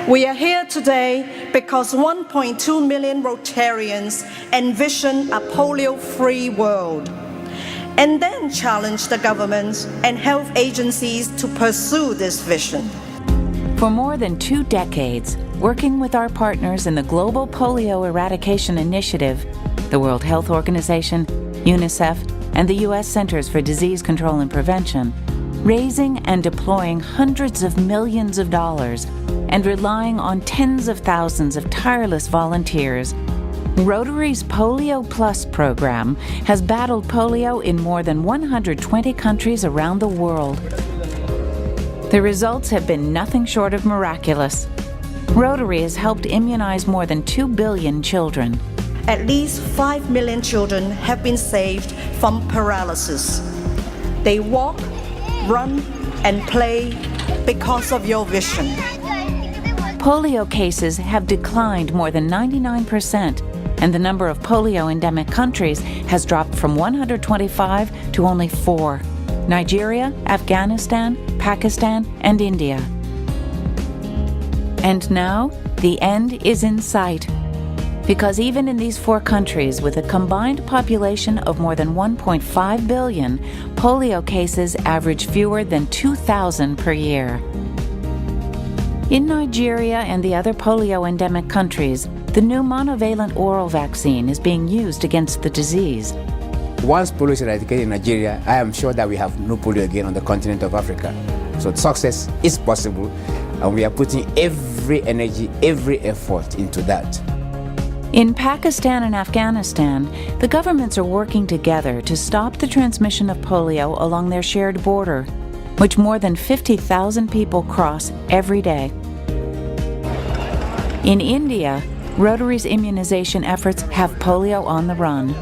We are here today because 1.2 million Rotarians envision a polio-free world, and then challenge the governments and health agencies to pursue this vision. For more than 2 decades, working with our partners in the Global Polio Eradication Initiative, the World Health Organization, UNICEF, and the U.S. Centers for Disease Control and Prevention, raising and deploying hundreds of millions of dollars and relying on tens of thousands of tireless volunteers, Rotary's Polio Plus program has battled polio in more than 120 countries around the world. The results have been nothing short of miraculous. Rotary has helped immunize more than 2 billion children. At least 5 million children have been saved from paralysis. They walk, run, and play because of your vision. Polio cases have declined more than 99%, and the number of polio endemic countries has dropped from 125 to only 4: Nigeria, Afghanistan, Pakistan, and India. And now, the end is in sight. Because even in these 4 countries with a combined population of more than 1.5 billion, polio cases average fewer than 2,000 per year. In Nigeria and the other polio endemic countries, the new monovalent oral vaccine is being used against the disease. Once polio is eradicated in Nigeria, I am sure that we have no polio again on the continent of Africa. So success is possible, and we are putting every energy, every effort into that. In Pakistan and Afghanistan, the governments are working together to stop the transmission of polio along their shared border, which more than 50,000 people cross every day. In India, Rotary's immunization efforts have polio on the run.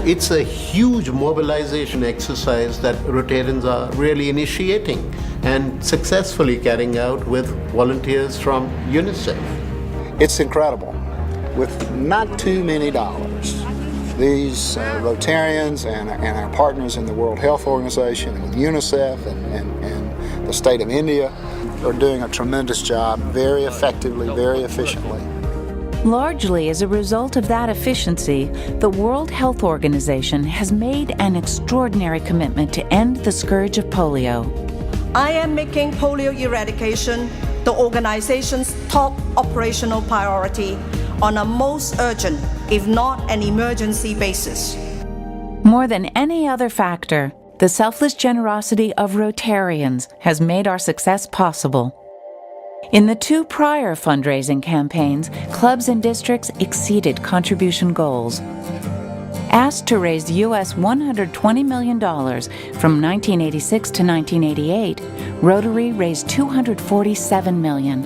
It's a huge mobilization exercise that Rotarians are really initiating and successfully carrying out with volunteers from UNICEF. It's incredible. With not too many dollars, these Rotarians and our partners in the World Health Organization and UNICEF and the state of India are doing a tremendous job, very effectively, very efficiently. Largely as a result of that efficiency, the World Health Organization has made an extraordinary commitment to end the scourge of polio. I am making polio eradication the organization's top operational priority on a most urgent, if not an emergency basis. More than any other factor, the selfless generosity of Rotarians has made our success possible. In the 2 prior fundraising campaigns, clubs and districts exceeded contribution goals. Asked to raise US $120 million from 1986 to 1988, Rotary raised $247 million.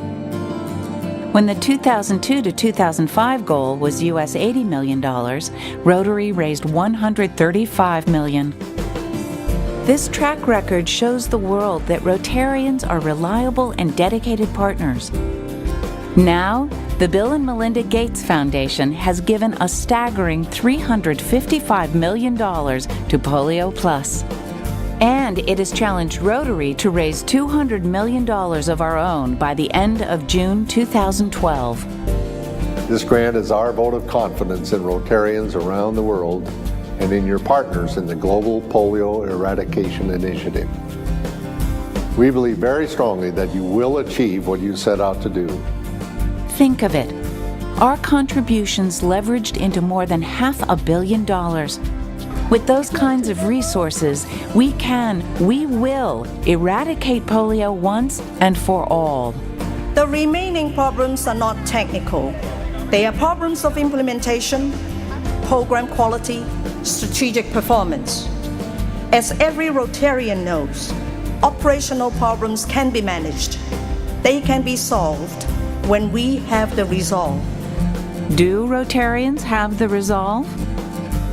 When the 2002 to 2005 goal was US $80 million, Rotary raised $135 million. This track record shows the world that Rotarians are reliable and dedicated partners. Now, the Bill and Melinda Gates Foundation has given a staggering $355 million to Polio Plus. And it has challenged Rotary to raise $200 million of our own by the end of June 2012. This grant is our vote of confidence in Rotarians around the world and in your partners in the Global Polio Eradication Initiative. We believe very strongly that you will achieve what you set out to do. Think of it. Our contributions leveraged into more than $500 million. With those kinds of resources, we will eradicate polio once and for all. The remaining problems are not technical. They are problems of implementation, program quality, strategic performance. As every Rotarian knows, operational problems can be managed. They can be solved when we have the resolve. Do Rotarians have the resolve?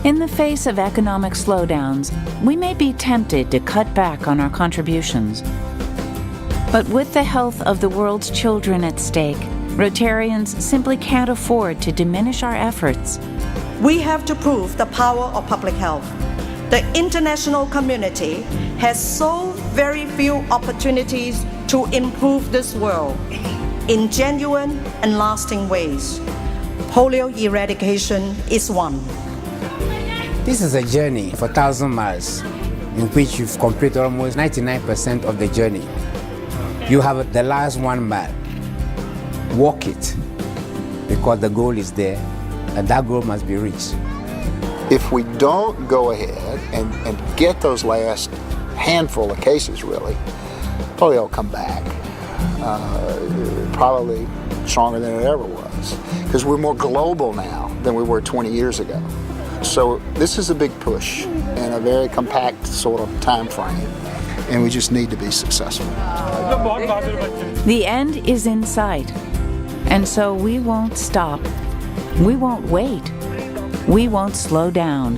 In the face of economic slowdowns, we may be tempted to cut back on our contributions. But with the health of the world's children at stake, Rotarians simply can't afford to diminish our efforts. We have to prove the power of public health. The international community has so very few opportunities to improve this world. in genuine and lasting ways. Polio eradication is one. This is a journey for 1,000 miles in which you've completed almost 99% of the journey. You have the last 1 mile. Walk it, because the goal is there and that goal must be reached. If we don't go ahead and get those last handful of cases, really, polio will come back, probably stronger than it ever was, because we're more global now than we were 20 years ago. So this is a big push in a very compact sort of time frame, and we just need to be successful. The end is in sight, and so we won't stop. We won't wait. We won't slow down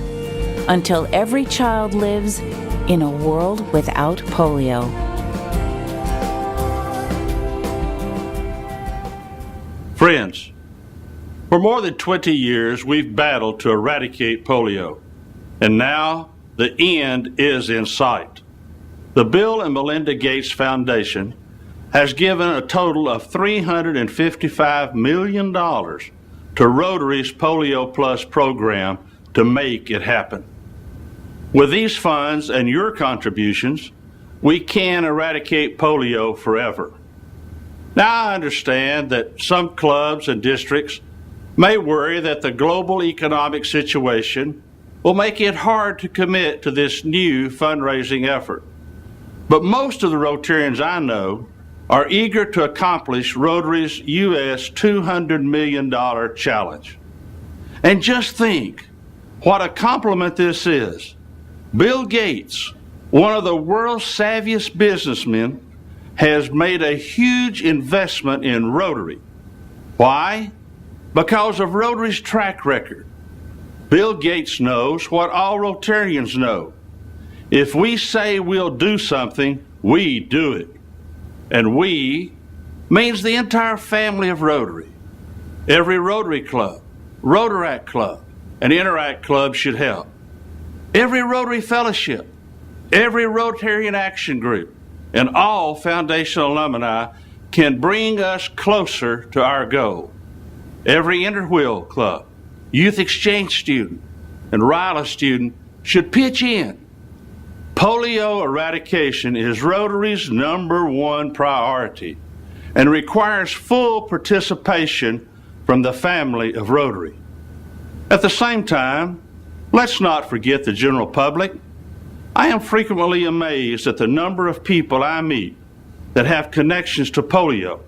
until every child lives in a world without polio. Friends, for more than 20 years, we've battled to eradicate polio, and now the end is in sight. The Bill and Melinda Gates Foundation has given a total of $355 million to Rotary's Polio Plus program to make it happen. With these funds and your contributions, we can eradicate polio forever. Now, I understand that some clubs and districts may worry that the global economic situation will make it hard to commit to this new fundraising effort. But most of the Rotarians I know are eager to accomplish Rotary's U.S. $200 million challenge. And just think what a compliment this is. Bill Gates, one of the world's savviest businessmen, has made a huge investment in Rotary. Why? Because of Rotary's track record. Bill Gates knows what all Rotarians know. If we say we'll do something, we do it. And we means the entire family of Rotary. Every Rotary club, Rotaract club, and Interact club should help. Every Rotary fellowship, every Rotarian action group, and all Foundation alumni can bring us closer to our goal. Every Interwheel club, Youth Exchange student, and RILA student should pitch in. Polio eradication is Rotary's #1 priority and requires full participation from the family of Rotary. At the same time, let's not forget the general public. I am frequently amazed at the number of people I meet that have connections to polio.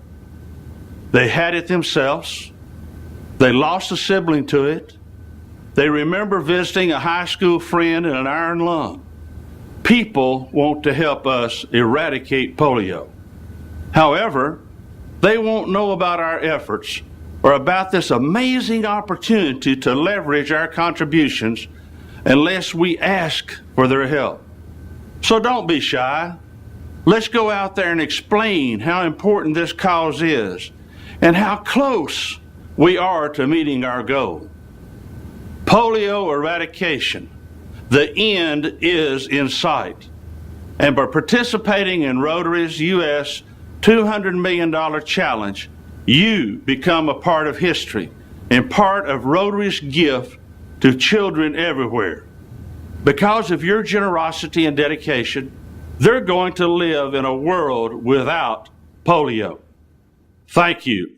They had it themselves. They lost a sibling to it. They remember visiting a high school friend in an iron lung. People want to help us eradicate polio. However, they won't know about our efforts or about this amazing opportunity to leverage our contributions unless we ask for their help. So don't be shy. Let's go out there and explain how important this cause is and how close we are to meeting our goal. Polio eradication. The end is in sight. And by participating in Rotary's U.S. $200 million challenge, you become a part of history and part of Rotary's gift to children everywhere. Because of your generosity and dedication, they're going to live in a world without polio. Thank you.